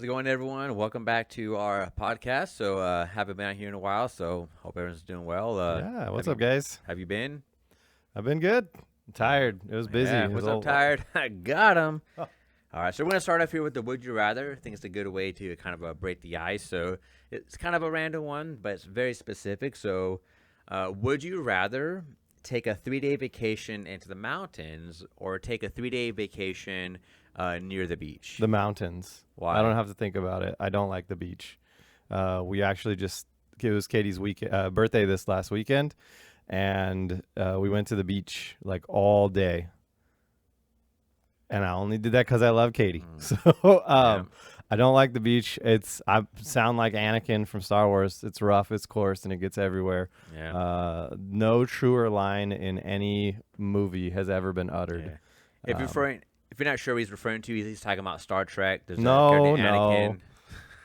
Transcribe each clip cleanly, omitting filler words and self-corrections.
How's it going, everyone? Welcome back to our podcast. So, haven't been out here in a while, so hope everyone's doing well. Yeah, Have what's you up, guys? have you been? I've been good. I'm tired. It was busy. Yeah, It was what's up, tired? I got him. oh, All right, so we're gonna start off here with the Would You Rather. I think it's a good way to kind of break the ice. So it's kind of a random one, but it's very specific. So, would you rather take a 3-day vacation into the mountains or take a 3-day vacation near the beach? the mountains. I Why? don't have to think about it. I don't like the beach. We actually it was Katie's birthday this last weekend, and we went to the beach like all day. And I only did that because I love Katie. Mm, So yeah, I don't like the beach. I sound like Anakin from Star Wars. It's rough, it's coarse, and it gets everywhere. yeah, No truer line in any movie has ever been uttered. yeah. If you're Um, referring, if you're not sure what he's referring to, he's talking about Star Trek. There's a character no, named no,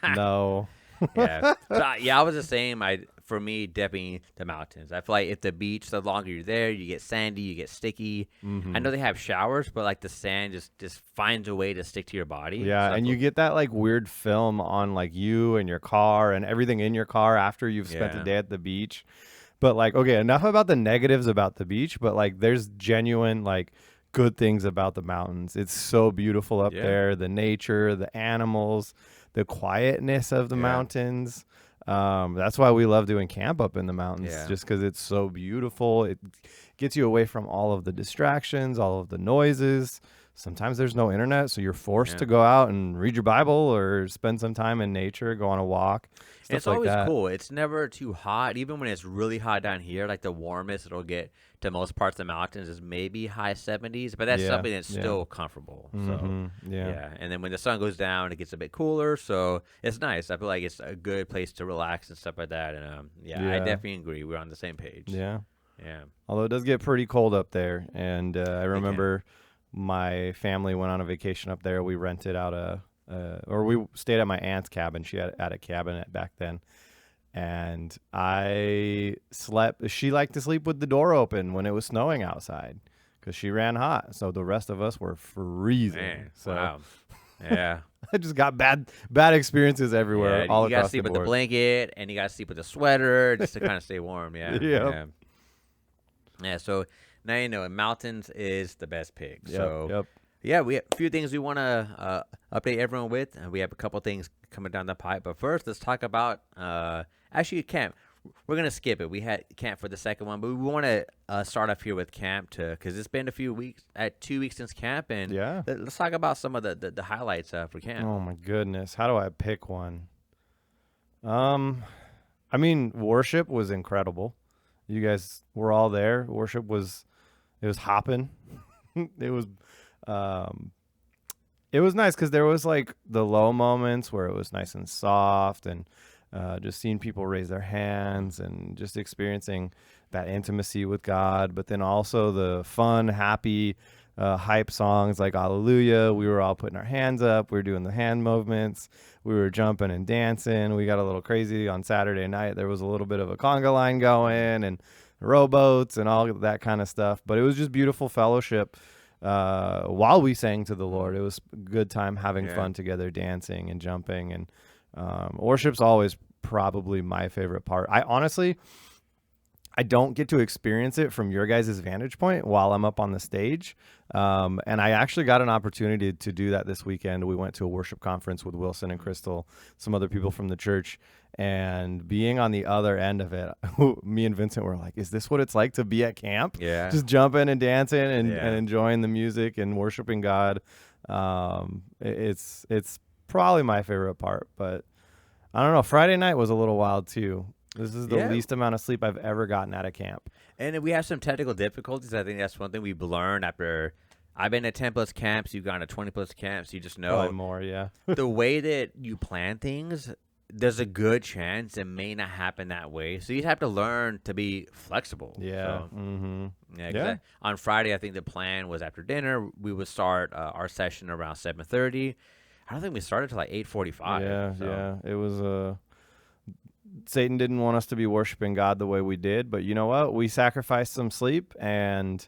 Anakin. no. Yeah. So I was the same. For me, definitely the mountains. I feel like if the beach, the longer you're there, you get sandy, you get sticky. I hmm know they have showers, but like the sand just finds a way to stick to your body. Yeah, So I and you feel, get that like weird film on like you and your car and everything in your car after you've spent the yeah, day at the beach. But like, okay, enough about the negatives about the beach, but like there's genuine like good things about the mountains. It's so beautiful up yeah, there, the nature, the animals, the quietness of the yeah, mountains. That's why we love doing camp up in the mountains, yeah, just because it's so beautiful. It gets you away from all of the distractions, all of the noises. Sometimes there's no internet, so you're forced yeah. to go out and read your Bible or spend some time in nature, go on a walk, And stuff it's like always that. cool. It's never too hot. Even when it's really hot down here, like the warmest it'll get to most parts of the mountains is maybe high 70s, but that's Yeah, something that's yeah. still comfortable. So, Yeah. yeah. And then when the sun goes down, it gets a bit cooler. So it's nice. I feel like it's a good place to relax and stuff like that. And yeah, I Yeah. definitely agree. We're on the same page. Yeah. Yeah, Although it does get pretty cold up there. And I it can. remember my family went on a vacation up there. We rented out or we stayed at my aunt's cabin. She had a cabin back then. And she liked to sleep with the door open when it was snowing outside because she ran hot. So the rest of us were freezing. Man, So wow. Yeah. I just got bad experiences everywhere, Yeah, all you gotta across the sleep with the board. blanket, and you gotta sleep with a sweater just to kind of stay warm. Yeah, Yep. yeah, yeah. So now you know, mountains is the best pick. Yep. So Yep. yeah, we have a few things we want to update everyone with, and we have a couple things coming down the pipe. But first, let's talk about actually camp. We're gonna skip it. We had camp for the second one, but we want to start off here with camp because it's been a few weeks, 2 weeks since camp, and Yeah. let's talk about some of the highlights for camp. Oh my goodness. How do I pick one? Um, I mean, worship was incredible. You guys were all there. It was hopping. it was, um, it was nice because there was like the low moments where it was nice and soft and just seeing people raise their hands and just experiencing that intimacy with God. But then also the fun, happy, hype songs like Hallelujah. We were all putting our hands up. We were doing the hand movements. We were jumping and dancing. We got a little crazy on Saturday night. There was a little bit of a conga line going and rowboats and all that kind of stuff. But it was just beautiful fellowship while we sang to the Lord. It was a good time having Yeah. fun together, dancing and jumping. And worship's always probably my favorite part. I don't get to experience it from your guys' vantage point while I'm up on the stage. And I actually got an opportunity to do that this weekend. We went to a worship conference with Wilson and Crystal, some other people from the church, and being on the other end of it, me and Vincent were like, is this what it's like to be at camp? Yeah. Just jumping and dancing and Yeah. enjoying the music and worshiping God. It's probably my favorite part, but I don't know. Friday night was a little wild too. This is the Yeah. least amount of sleep I've ever gotten at a camp. And we have some technical difficulties. I think that's one thing we've learned after I've been to 10 plus camps, you've gone to 20 plus camps. You just Probably know more, yeah. the way that you plan things, there's a good chance it may not happen that way. So you have to learn to be flexible. Yeah. So, Mm-hmm. yeah, 'cause Yeah. on Friday, I think the plan was after dinner, we would start our session around 7:30. I don't think we started till like 8:45. Yeah. So, Yeah. It was Satan didn't want us to be worshiping God the way we did, but you know what? We sacrificed some sleep and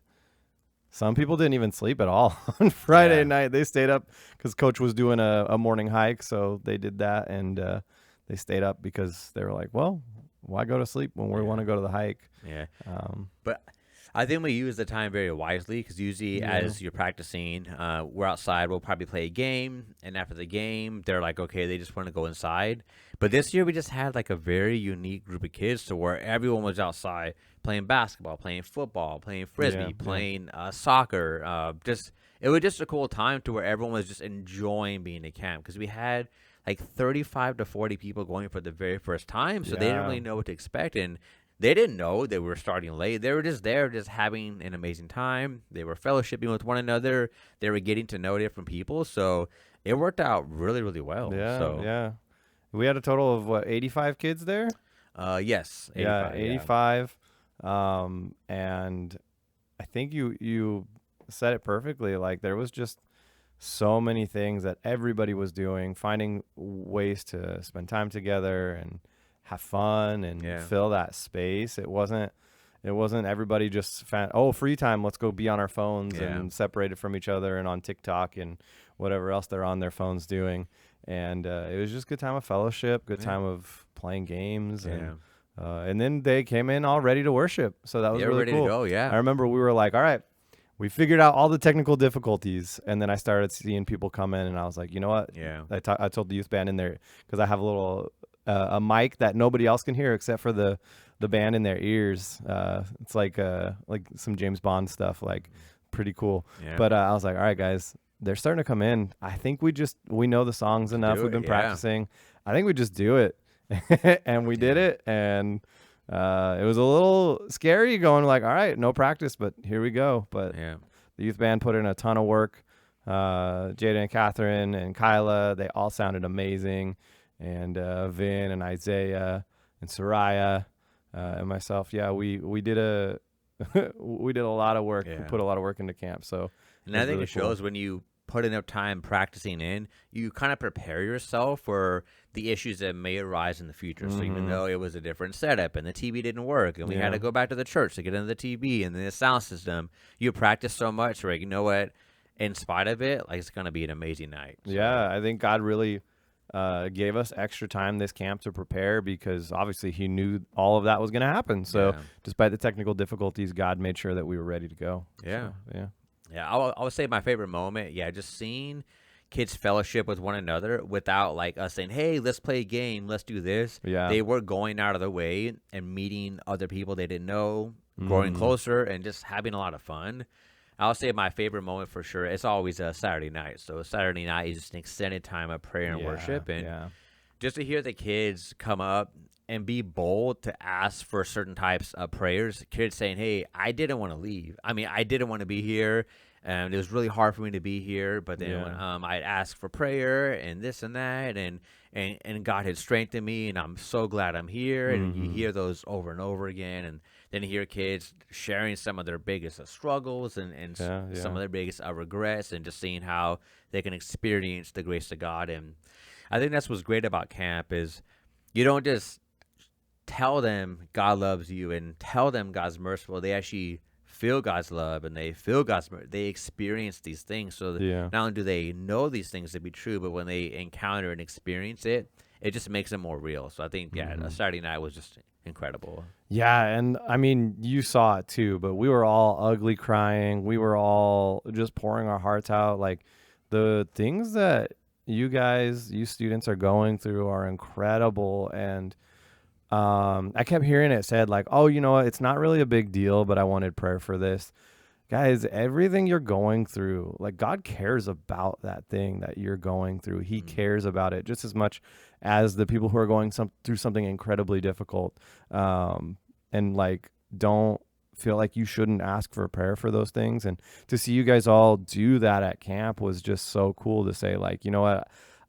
Some people didn't even sleep at all on Friday Yeah. night. They stayed up because Coach was doing a morning hike, so they did that, and they stayed up because they were like, "Well, why go to sleep when we want Yeah. to go to the hike?" Yeah. Um, But I think we use the time very wisely because usually yeah, as you're practicing, we're outside. We'll probably play a game, and after the game, they're like, okay, they just want to go inside. But this year, we just had like a very unique group of kids to where everyone was outside playing basketball, playing football, playing yeah, frisbee, playing soccer. Just it was just a cool time to where everyone was just enjoying being at camp because we had like 35 to 40 people going for the very first time, so they didn't yeah, really know what to expect and. They didn't know they were starting late. They were just there, just having an amazing time. They were fellowshipping with one another. They were getting to know different people. So it worked out really, really well. yeah, So, yeah. We had a total of what, 85 kids there? yes, Yeah, 85. Yeah. 85. And I think you said it perfectly. Like there was just so many things that everybody was doing, finding ways to spend time together and have fun and Yeah. fill that space. It wasn't everybody just free time, let's go be on our phones Yeah. and separated from each other and on TikTok and whatever else they're on their phones doing. And it was just good time of fellowship, good Yeah. time of playing games, Yeah. and then they came in all ready to worship. So that was They were really ready cool. to go. I Yeah. remember we were like, all right, we figured out all the technical difficulties, and then I started seeing people come in, and I was like, you know what? Yeah. I told the youth band in there because I have a little a mic that nobody else can hear except for the band in their ears. It's like some James Bond stuff, like pretty cool. Yeah. But I was like, all right, guys, they're starting to come in. I think we know the songs enough. do We've it, been yeah. practicing. I think we just do it, and we did Yeah. it, and. It was a little scary going like, all right, no practice, but here we go. But Yeah. the youth band put in a ton of work. Jada and Catherine and Kyla, they all sounded amazing. And Vin and Isaiah and Soraya and myself, yeah, we did we did a lot of work. We Yeah. put a lot of work into camp. So And it I was think really it shows when you put enough time practicing in, you kind of prepare yourself for the issues that may arise in the future. So even Mhm. though it was a different setup and the TV didn't work and we had Yeah. to go back to the church to get into the TV and then the sound system, you practice so much where you know what, in spite of it, like it's gonna be an amazing night. So, Yeah, I think God really gave us extra time this camp to prepare because obviously He knew all of that was going to happen. So Yeah. despite the technical difficulties, God made sure that we were ready to go. Yeah. So, yeah. Yeah, I would say my favorite moment, yeah, just seeing kids fellowship with one another without like us saying, "Hey, let's play a game, let's do this." Yeah. They were going out of their way and meeting other people they didn't know, growing Mhm. closer, and just having a lot of fun. I'll say my favorite moment for sure. It's always a Saturday night. So Saturday night is just an extended time of prayer and Yeah, worship, and yeah. just to hear the kids come up and be bold to ask for certain types of prayers. Kids saying, "Hey, I didn't want to leave. I mean, I didn't want to be here, and it was really hard for me to be here. But then Yeah. I'd ask for prayer and this and that, and God had strengthened me, and I'm so glad I'm here." And you Mhm. hear those over and over again, and then you hear kids sharing some of their biggest struggles and Yeah, some yeah. of their biggest regrets, and just seeing how they can experience the grace of God. And I think that's what's great about camp is you don't just tell them God loves you and tell them God's merciful. They actually feel God's love and they feel God's mercy. They experience these things. So that Yeah. not only do they know these things to be true, but when they encounter and experience it, it just makes it more real. So I think, yeah, a Mhm. Saturday night was just incredible. Yeah, and I mean, you saw it too, but we were all ugly crying. We were all just pouring our hearts out. Like the things that you students are going through are incredible. And I kept hearing it said like, oh, you know what? It's not really a big deal, but I wanted prayer for this. Guys, everything you're going through, like God cares about that thing that you're going through. He cares about it just as much as the people who are going through something incredibly difficult. And like, don't feel like you shouldn't ask for prayer for those things. And to see you guys all do that at camp was just so cool to say like, you know what?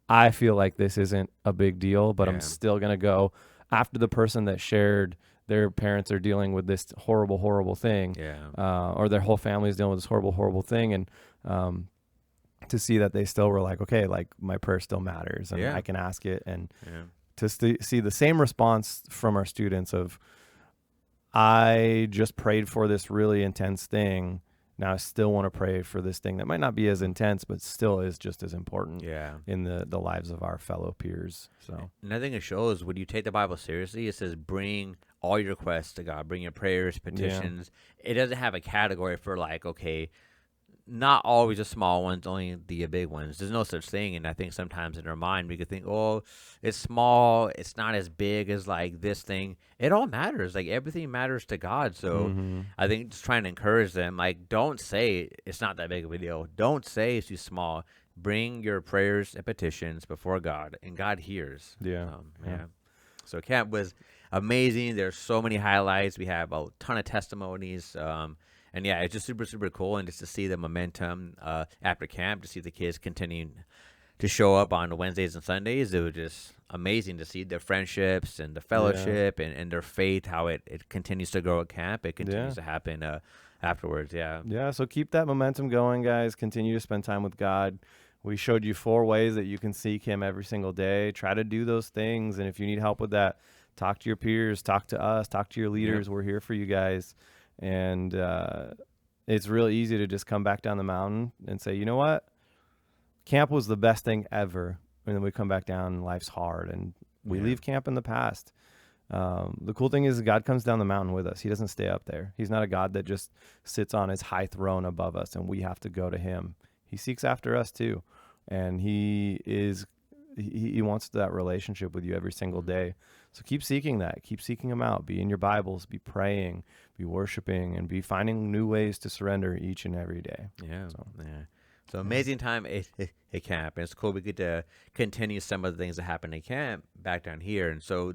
I feel like this isn't a big deal, but I'm Yeah. still going to go after the person that shared their parents are dealing with this horrible, horrible thing, Yeah. or their whole family is dealing with this horrible, horrible thing. And to see that they still were like, okay, like my prayer still matters and Yeah. I can ask it. And Yeah. to see the same response from our students of, I just prayed for this really intense thing Now I still want to pray for this thing that might not be as intense, but still is just as important Yeah. in the lives of our fellow peers. So And I think it shows when you take the Bible seriously, it says bring all your requests to God, bring your prayers, petitions. It doesn't have a category for like, okay, not always the small ones, only the big ones. There's no such thing. And I think sometimes in our mind, we could think, oh, it's small. It's not as big as like this thing. It all matters. Like everything matters to God. So I think just trying to encourage them, like, don't say it's not that big of a deal. Don't say it's too small. Bring your prayers and petitions before God, and God hears. Yeah. Yeah. So camp was amazing. There's so many highlights. We have a ton of testimonies. And yeah, it's just super, super cool. And just to see the momentum after camp, to see the kids continuing to show up on Wednesdays and Sundays, it was just amazing to see their friendships and the fellowship and their faith, how it continues to grow at camp. It continues to happen afterwards. Yeah. Yeah. So keep that momentum going, guys. Continue to spend time with God. We showed you 4 ways that you can seek him every single day. Try to do those things. And if you need help with that, talk to your peers, talk to us, talk to your leaders. We're here for you guys. And it's real easy to just come back down the mountain and say, you know what? Camp was the best thing ever. And then we come back down and life's hard. And we leave camp in the past. The cool thing is God comes down the mountain with us. He doesn't stay up there. He's not a God that just sits on his high throne above us and we have to go to him. He seeks after us too. And he wants that relationship with you every single day. So keep seeking that. Keep seeking him out. Be in your Bibles. Be praying. Be worshiping. And be finding new ways to surrender each and every day. Yeah. So amazing time at camp. And it's cool we get to continue some of the things that happened at camp back down here. And so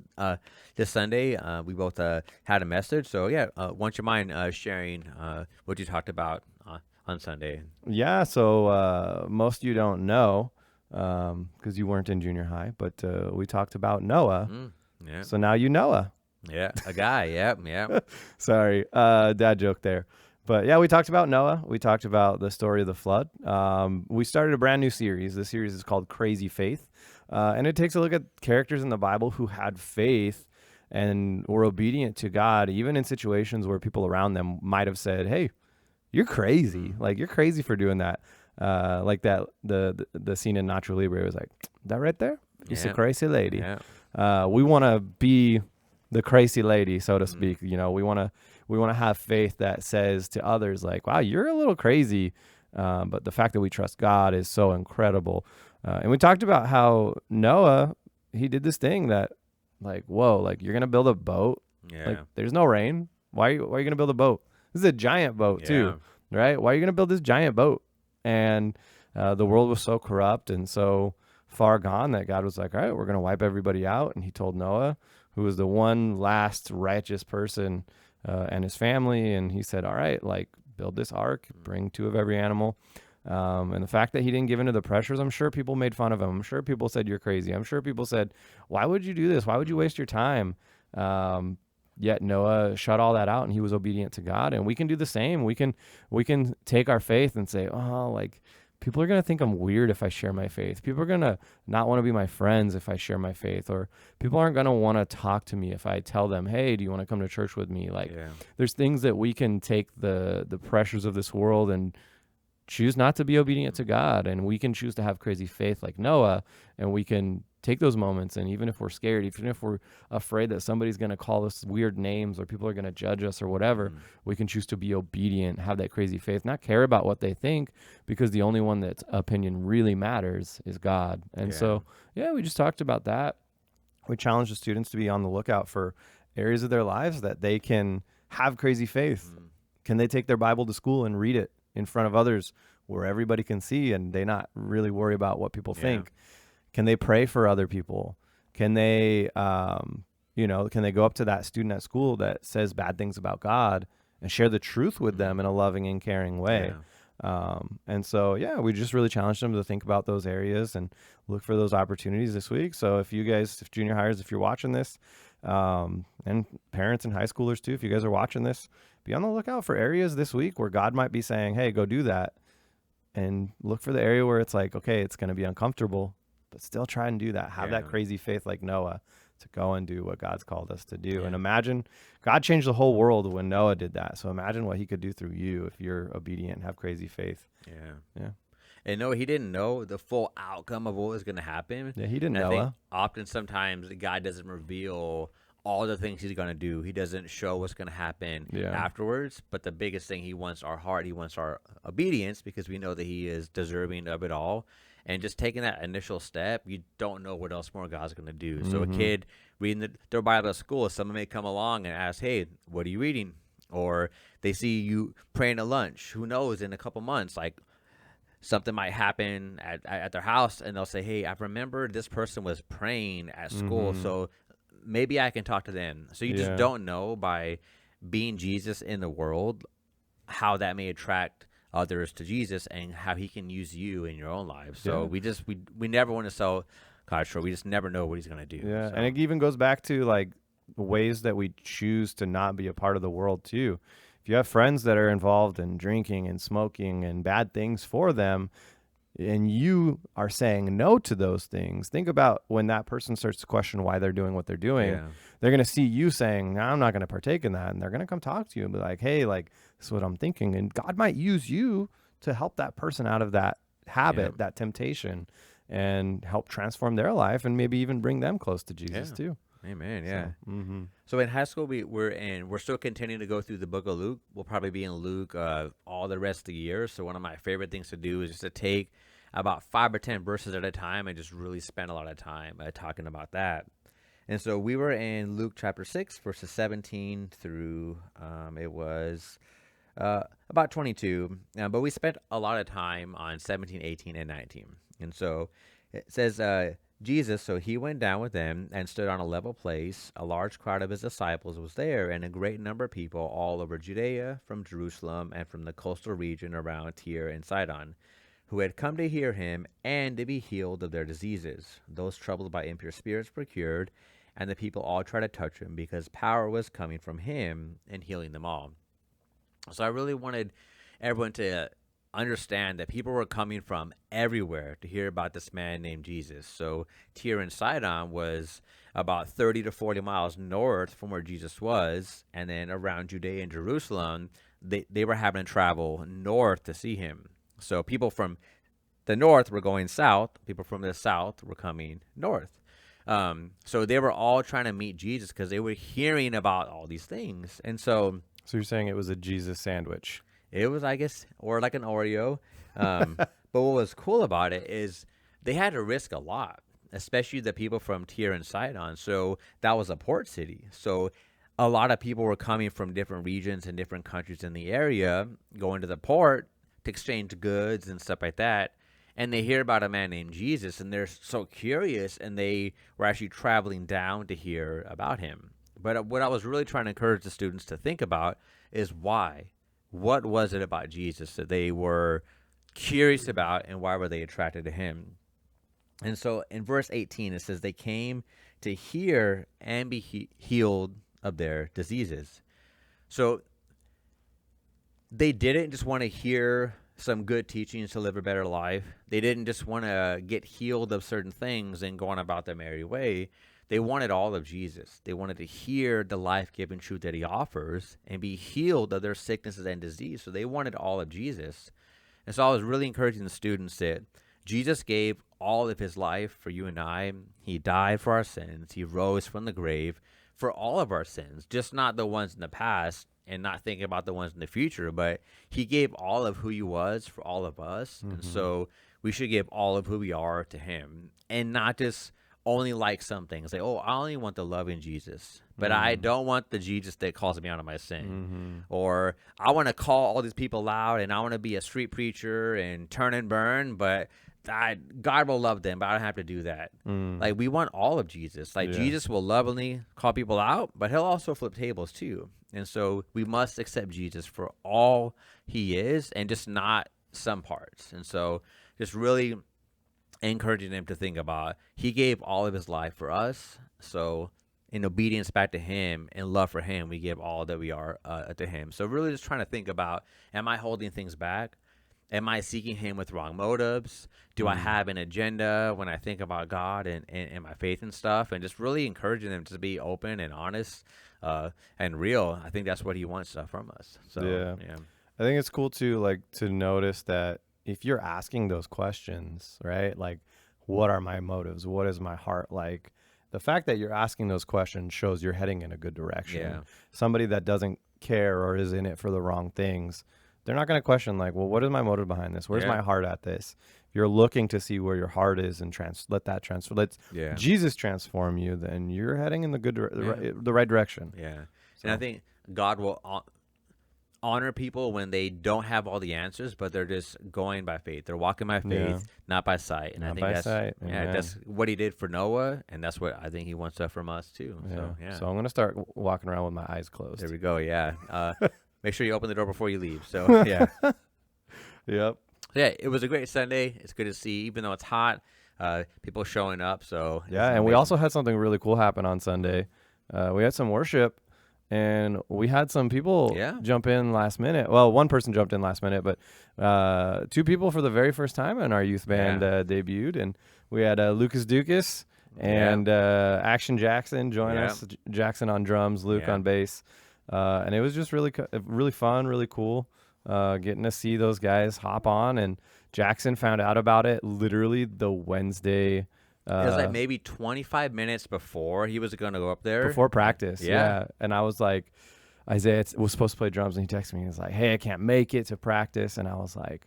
this Sunday, we both had a message. So, yeah, won't you mind sharing what you talked about on Sunday? Yeah, so most of you don't know because you weren't in junior high, but we talked about Noah. Yeah. So now you Noah. Yeah, a guy. Yeah. Sorry, dad joke there. But yeah, we talked about Noah. We talked about the story of the flood. We started a brand new series. The series is called Crazy Faith. And it takes a look at characters in the Bible who had faith and were obedient to God, even in situations where people around them might have said, hey, you're crazy. Like, you're crazy for doing that. Like that, the scene in Nacho Libre was like, that right there? You're a crazy lady. Yeah. We want to be the crazy lady, so to speak. You know, we want to have faith that says to others like, wow, you're a little crazy. But the fact that we trust God is so incredible. And we talked about how Noah, he did this thing that like, whoa, like you're going to build a boat. Yeah. Like there's no rain. Why are you going to build a boat? This is a giant boat too, right? Why are you going to build this giant boat? And the world was so corrupt and so far gone that God was like, all right, we're going to wipe everybody out. And he told Noah, who was the one last righteous person and his family. And he said, all right, like build this ark, bring 2 of every animal. And the fact that he didn't give into the pressures, I'm sure people made fun of him. I'm sure people said, you're crazy. I'm sure people said, why would you do this? Why would you waste your time? Yet Noah shut all that out and he was obedient to God. And we can do the same. We can take our faith and say, oh, like people are going to think I'm weird if I share my faith. People are going to not want to be my friends if I share my faith, or people aren't going to want to talk to me if I tell them, hey, do you want to come to church with me? Like there's things that we can take the pressures of this world and choose not to be obedient to God. And we can choose to have crazy faith like Noah, and we can take those moments. And even if we're scared, even if we're afraid that somebody's going to call us weird names or people are going to judge us or whatever, we can choose to be obedient, have that crazy faith, not care about what they think, because the only one that's opinion really matters is God. And so, we just talked about that. We challenge the students to be on the lookout for areas of their lives that they can have crazy faith. Can they take their Bible to school and read it in front of others where everybody can see and they not really worry about what people think? Can they pray for other people? Can they, can they go up to that student at school that says bad things about God and share the truth with them in a loving and caring way? And so, we just really challenged them to think about those areas and look for those opportunities this week. So if you guys, if junior hires, if you're watching this, and parents and high schoolers too, if you guys are watching this, be on the lookout for areas this week where God might be saying, hey, go do that. And look for the area where it's like, okay, it's going to be uncomfortable, but still try and do that. Have that crazy faith like Noah to go and do what God's called us to do. Yeah. And imagine God changed the whole world when Noah did that. So imagine what he could do through you if you're obedient and have crazy faith. Yeah. Yeah. And no, he didn't know the full outcome of what was going to happen. Yeah, he didn't And I know. think often sometimes God doesn't reveal all the things he's going to do. He doesn't show what's going to happen afterwards. But the biggest thing, he wants our heart. He wants our obedience, because we know that he is deserving of it all. And just taking that initial step, you don't know what else more God's going to do. So a kid reading their Bible at school, someone may come along and ask, hey, what are you reading? Or they see you praying at lunch. Who knows, in a couple months, like, something might happen at their house, and they'll say, hey, I remember this person was praying at school, so maybe I can talk to them. So you just don't know, by being Jesus in the world, how that may attract others to Jesus and how he can use you in your own life. So we never want to sell God short. We just never know what he's going to do. Yeah, so. and it even goes back to like ways that we choose to not be a part of the world too. If you have friends that are involved in drinking and smoking and bad things for them, and you are saying no to those things, think about when that person starts to question why they're doing what they're doing. They're going to see you saying, no, I'm not going to partake in that. And they're going to come talk to you and be like, hey, like, this is what I'm thinking. And God might use you to help that person out of that habit, that temptation, and help transform their life, and maybe even bring them close to Jesus too. Amen. Yeah. So, So in high school, we're still continuing to go through the book of Luke. We'll probably be in Luke all the rest of the year. So one of my favorite things to do is just to take about 5 or 10 verses at a time and just really spend a lot of time talking about that. And so we were in Luke chapter 6, verses 17 through it was about 22. But we spent a lot of time on 17, 18, and 19. And so it says, Jesus, so he went down with them and stood on a level place. A large crowd of his disciples was there, and a great number of people all over Judea, from Jerusalem, and from the coastal region around Tyre and Sidon, who had come to hear him and to be healed of their diseases. Those troubled by impure spirits were cured, and the people all tried to touch him, because power was coming from him and healing them all. So I really wanted everyone to understand that people were coming from everywhere to hear about this man named Jesus. So Tyre and Sidon was about 30 to 40 miles north from where Jesus was, and then around Judea and Jerusalem, they were having to travel north to see him. So people from the north were going south, people from the south were coming north. So they were all trying to meet Jesus because they were hearing about all these things. And so you're saying it was a Jesus sandwich? It was, I guess, or like an Oreo. But what was cool about it is they had to risk a lot, especially the people from Tyre and Sidon. So that was a port city. So a lot of people were coming from different regions and different countries in the area, going to the port to exchange goods and stuff like that. And they hear about a man named Jesus, and they're so curious, and they were actually traveling down to hear about him. But what I was really trying to encourage the students to think about is why. What was it about Jesus that they were curious about, and why were they attracted to him? And so in verse 18, it says they came to hear and be healed of their diseases. So they didn't just want to hear some good teachings to live a better life. They didn't just want to get healed of certain things and go on about their merry way. They wanted all of Jesus. They wanted to hear the life-giving truth that he offers and be healed of their sicknesses and disease. So they wanted all of Jesus. And so I was really encouraging the students that Jesus gave all of his life for you and I. He died for our sins. He rose from the grave for all of our sins, just not the ones in the past and not thinking about the ones in the future, but he gave all of who he was for all of us. And so we should give all of who we are to him, and not just only like some things. Like, oh, I only want the loving Jesus, but I don't want the Jesus that calls me out of my sin. Or I want to call all these people out, and I want to be a street preacher and turn and burn, but God will love them, but I don't have to do that. Like, we want all of Jesus. Like, Jesus will lovingly call people out, but he'll also flip tables too. And so we must accept Jesus for all he is, and just not some parts. And so just really encouraging them to think about, he gave all of his life for us. So in obedience back to him and love for him, we give all that we are to him. So really just trying to think about, am I holding things back? Am I seeking him with wrong motives? Do I have an agenda when I think about God and my faith and stuff? And just really encouraging them to be open and honest and real. I think that's what he wants from us. So, yeah. I think it's cool too, like, to notice that if you're asking those questions, right? Like, what are my motives? What is my heart like? The fact that you're asking those questions shows you're heading in a good direction. Yeah. Somebody that doesn't care or is in it for the wrong things, they're not going to question, like, well, what is my motive behind this? Where's my heart at this? If you're looking to see where your heart is and let that transfer, let Jesus transform you, then you're heading in the good, the right direction. Yeah. So. And I think God will honor people when they don't have all the answers, but they're just going by faith. They're walking by faith, not by sight. And not I think by that's sight. that's what he did for Noah, and that's what I think he wants from us too. So I'm gonna start walking around with my eyes closed. There we go. Yeah. Make sure you open the door before you leave. So yeah. Yep. Yeah, it was a great Sunday. It's good to see, even though it's hot, people showing up. So yeah, and we also had something really cool happen on Sunday. We had some worship. And we had some people jump in last minute. Well, one person jumped in last minute, but 2 people for the very first time in our youth band debuted. And we had Lucas Dukas and Action Jackson join us. Jackson on drums, Luke on bass. And it was just really fun, really cool getting to see those guys hop on. And Jackson found out about it literally the Wednesday. It was like maybe 25 minutes before he was going to go up there. Before practice, yeah. And I was like, Isaiah was supposed to play drums, and he texted me. He was like, hey, I can't make it to practice. And I was like,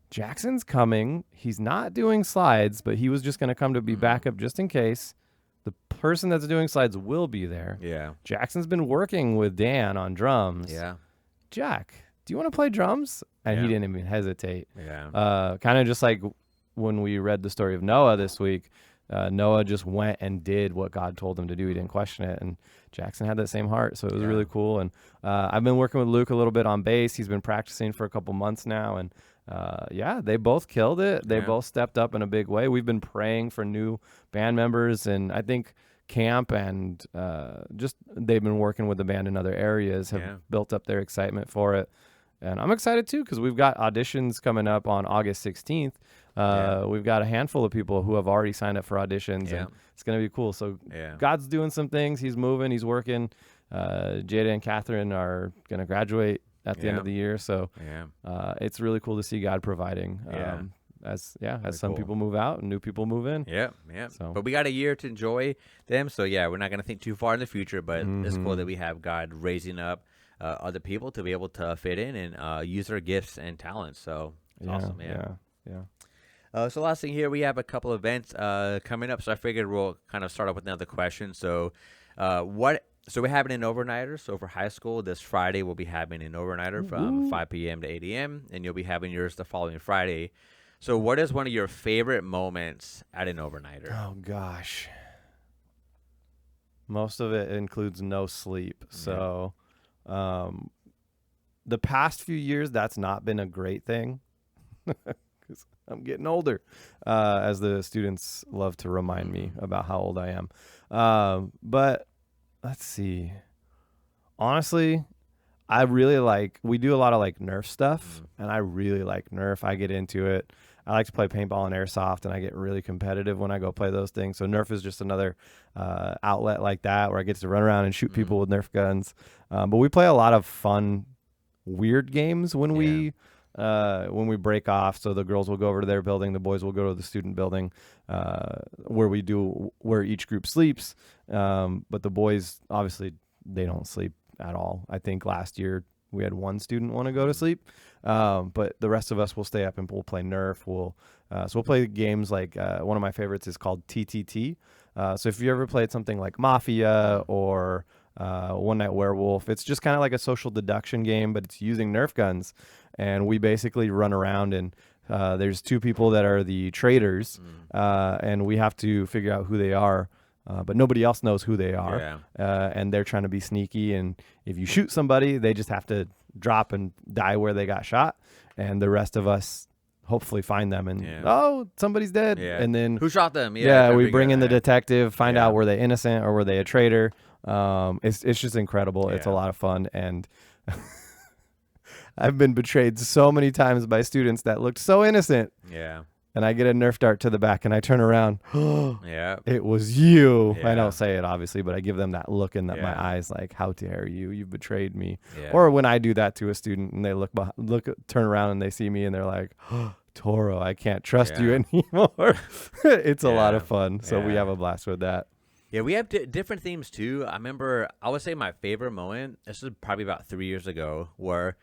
Jackson's coming. He's not doing slides, but he was just going to come to be backup just in case. The person that's doing slides will be there. Yeah. Jackson's been working with Dan on drums. Yeah. Jack, do you want to play drums? And he didn't even hesitate. Yeah. Kind of just like when we read the story of Noah this week, Noah just went and did what God told him to do. He didn't question it. And Jackson had that same heart. So it was really cool. And I've been working with Luke a little bit on bass. He's been practicing for a couple months now. And they both killed it. They both stepped up in a big way. We've been praying for new band members. And I think camp and just they've been working with the band in other areas, have built up their excitement for it. And I'm excited too, because we've got auditions coming up on August 16th. We've got a handful of people who have already signed up for auditions, and it's going to be cool. So God's doing some things. He's moving. He's working. Jada and Catherine are going to graduate at the end of the year. So it's really cool to see God providing. As some people move out and new people move in. So. But we got a year to enjoy them. So we're not going to think too far in the future, but it's cool that we have God raising up other people to be able to fit in and use their gifts and talents. So it's awesome, man. So last thing here, we have a couple events coming up. So I figured we'll kind of start off with another question. So So we're having an overnighter. So for high school, this Friday we'll be having an overnighter from 5 p.m. to 8 a.m. And you'll be having yours the following Friday. So what is one of your favorite moments at an overnighter? Oh, gosh. Most of it includes no sleep. So the past few years, that's not been a great thing because I'm getting older, as the students love to remind me about how old I am. But let's see. Honestly, I really we do a lot of Nerf stuff, and I really like Nerf. I get into it. I like to play paintball and airsoft, and I get really competitive when I go play those things. So Nerf is just another outlet like that where I get to run around and shoot people with Nerf guns. But we play a lot of fun, weird games when we break off. So the girls will go over to their building, the boys will go to the student building, where each group sleeps. But the boys, obviously, they don't sleep at all. I think last year we had one student want to go to sleep, but the rest of us will stay up and we'll play Nerf. We'll play games like one of my favorites is called TTT. So if you ever played something like Mafia or One Night Werewolf, it's just kind of like a social deduction game, but it's using Nerf guns. And we basically run around and there's two people that are the traitors, and we have to figure out who they are. But nobody else knows who they are, and they're trying to be sneaky. And if you shoot somebody, they just have to drop and die where they got shot, and the rest of us hopefully find them. And somebody's dead, and then who shot them? We bring in the detective, find out were they innocent or were they a traitor. It's just incredible. It's a lot of fun, and I've been betrayed so many times by students that looked so innocent. Yeah. And I get a Nerf dart to the back and I turn around. Yeah. It was you. I Yeah. don't say it, obviously, but I give them that look in my Yeah. eyes like, how dare you? You've betrayed me. Yeah. Or when I do that to a student and they turn around and they see me and they're like, Toro, I can't trust you anymore. It's a lot of fun. So we have a blast with that. Yeah, we have different themes too. I remember, I would say my favorite moment, this was probably about 3 years ago, where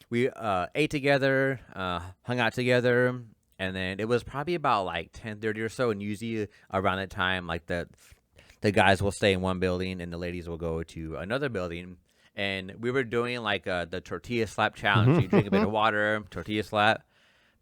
we ate together, hung out together, and then it was probably about like 10:30 or so, and usually around that time, like the guys will stay in one building and the ladies will go to another building. And we were doing like the tortilla slap challenge. You drink a bit of water, tortilla slap.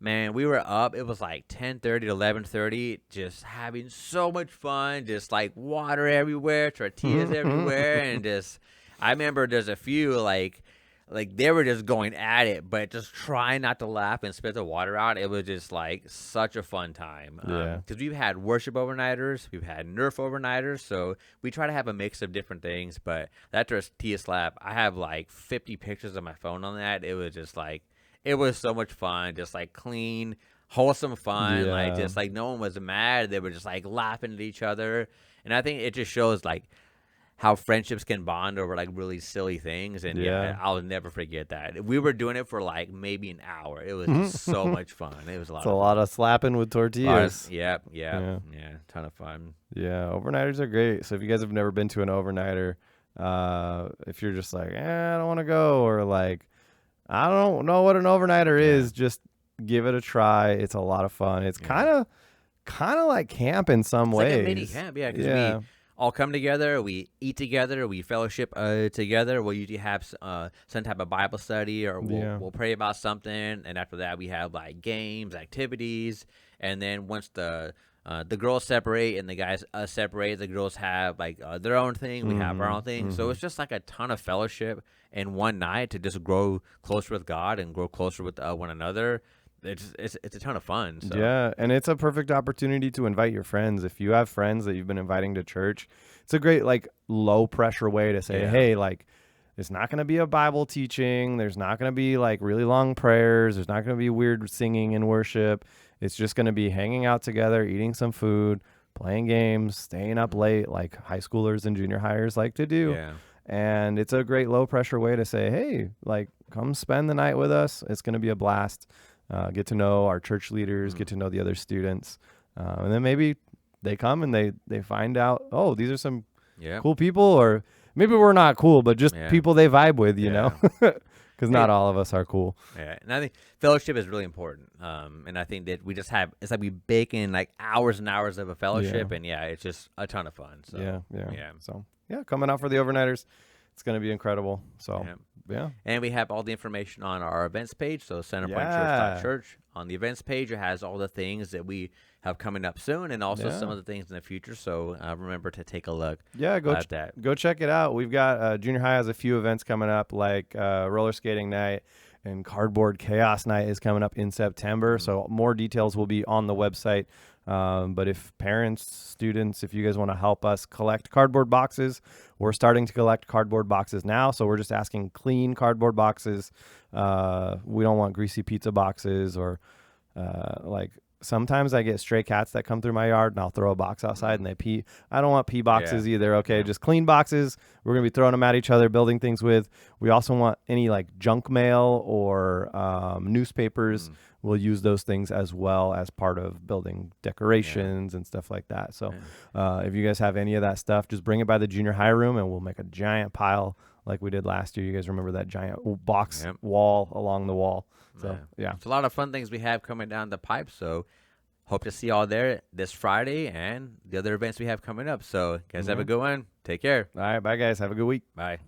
Man, we were up. It was like 10:30 to 11:30, just having so much fun. Just like water everywhere, tortillas everywhere, and just I remember there's a few like they were just going at it, but just trying not to laugh and spit the water out. It was just like such a fun time. Because we've had worship overnighters, we've had Nerf overnighters, so we try to have a mix of different things. But that tortilla slap, I have like 50 pictures on my phone on that. It was just like, it was so much fun, just like clean, wholesome fun. Like just like no one was mad. They were just like laughing at each other. And I think it just shows like how friendships can bond over like really silly things. And I'll never forget that. We were doing it for like maybe an hour. It was just so much fun. It was a lot. It's a lot of slapping with tortillas. Yeah, ton of fun. Yeah, overnighters are great. So if you guys have never been to an overnighter, if you're just like, I don't want to go, or like, I don't know what an overnighter is, just give it a try. It's a lot of fun. It's kind of like camp in some ways. Like a mini camp, because we all come together, we eat together, we fellowship together. We'll usually have some type of Bible study, or we'll pray about something, and after that we have like games, activities, and then once the girls separate and the guys separate, the girls have like their own thing, we have our own thing. So it's just like a ton of fellowship in one night to just grow closer with God and grow closer with one another. It's a ton of fun. So. Yeah, and it's a perfect opportunity to invite your friends. If you have friends that you've been inviting to church, it's a great like low pressure way to say, hey, like it's not going to be a Bible teaching. There's not going to be like really long prayers. There's not going to be weird singing and worship. It's just going to be hanging out together, eating some food, playing games, staying up late like high schoolers and junior hires like to do. Yeah. And it's a great low pressure way to say, hey, like come spend the night with us. It's going to be a blast. Get to know our church leaders, get to know the other students. And then maybe they come and they find out, oh, these are some cool people, or maybe we're not cool, but just people they vibe with, you know, because not all of us are cool. Yeah. And I think fellowship is really important. And I think that we just it's like we bake in like hours and hours of a fellowship, and it's just a ton of fun. So yeah. So coming out for the overnighters. It's going to be incredible. So, yeah. And we have all the information on our events page. So, centerpointchurch.church. On the events page, it has all the things that we have coming up soon, and also some of the things in the future. So, remember to take a look at that. Go check it out. We've got junior high has a few events coming up, like roller skating night, and cardboard chaos night is coming up in September. So, more details will be on the website. But if parents, students, if you guys want to help us collect cardboard boxes, we're starting to collect cardboard boxes now. So we're just asking clean cardboard boxes. We don't want greasy pizza boxes, or like sometimes I get stray cats that come through my yard and I'll throw a box outside and they pee. I don't want pee boxes either. Okay. Just clean boxes. We're going to be throwing them at each other, building things with. We also want any like junk mail or newspapers. We'll use those things as well as part of building decorations and stuff like that. So if you guys have any of that stuff, just bring it by the junior high room and we'll make a giant pile like we did last year. You guys remember that giant box wall along the wall. So, It's a lot of fun things we have coming down the pipe. So hope to see you all there this Friday and the other events we have coming up. So guys, have a good one. Take care. All right. Bye, guys. Have a good week. Bye.